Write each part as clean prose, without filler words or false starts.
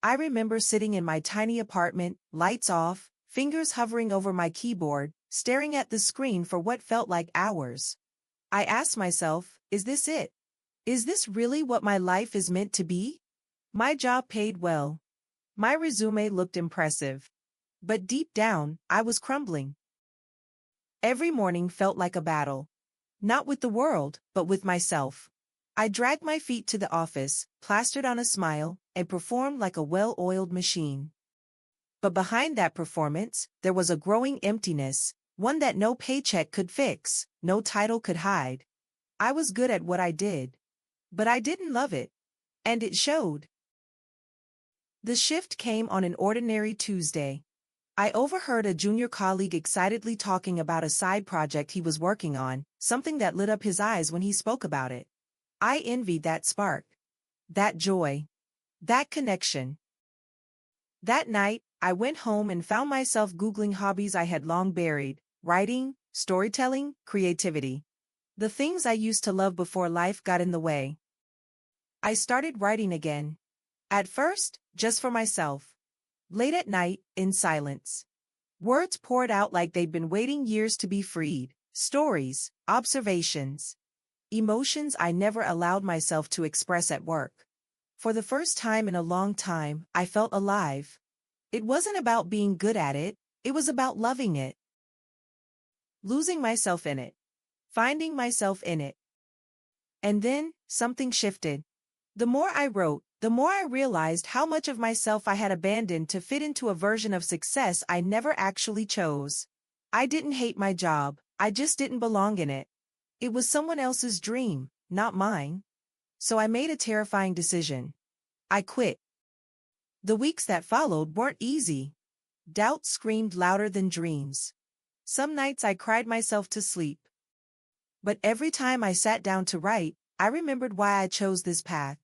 I remember sitting in my tiny apartment, lights off, fingers hovering over my keyboard, staring at the screen for what felt like hours. I asked myself, is this it? Is this really what my life is meant to be? My job paid well. My resume looked impressive. But deep down, I was crumbling. Every morning felt like a battle. Not with the world, but with myself. I dragged my feet to the office, plastered on a smile, and performed like a well-oiled machine. But behind that performance, there was a growing emptiness, one that no paycheck could fix, no title could hide. I was good at what I did. But I didn't love it. And it showed. The shift came on an ordinary Tuesday. I overheard a junior colleague excitedly talking about a side project he was working on, something that lit up his eyes when he spoke about it. I envied that spark. That joy. That connection. That night, I went home and found myself Googling hobbies I had long buried: writing, storytelling, creativity. The things I used to love before life got in the way. I started writing again. At first, just for myself. Late at night, in silence. Words poured out like they'd been waiting years to be freed. Stories, observations, emotions I never allowed myself to express at work. For the first time in a long time, I felt alive. It wasn't about being good at it, it was about loving it. Losing myself in it. Finding myself in it. And then, something shifted. The more I wrote, the more I realized how much of myself I had abandoned to fit into a version of success I never actually chose. I didn't hate my job, I just didn't belong in it. It was someone else's dream, not mine. So I made a terrifying decision. I quit. The weeks that followed weren't easy. Doubt screamed louder than dreams. Some nights I cried myself to sleep. But every time I sat down to write, I remembered why I chose this path.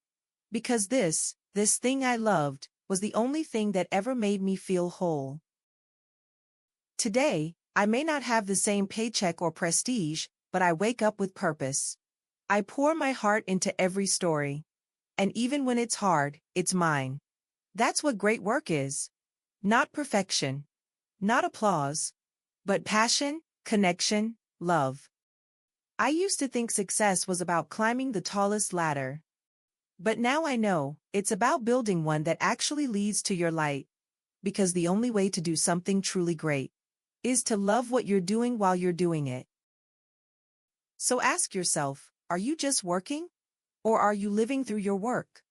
Because this thing I loved, was the only thing that ever made me feel whole. Today, I may not have the same paycheck or prestige, but I wake up with purpose. I pour my heart into every story. And even when it's hard, it's mine. That's what great work is. Not perfection. Not applause. But passion, connection, love. I used to think success was about climbing the tallest ladder. But now I know, it's about building one that actually leads to your light. Because the only way to do something truly great is to love what you're doing while you're doing it. So ask yourself, are you just working? Or are you living through your work?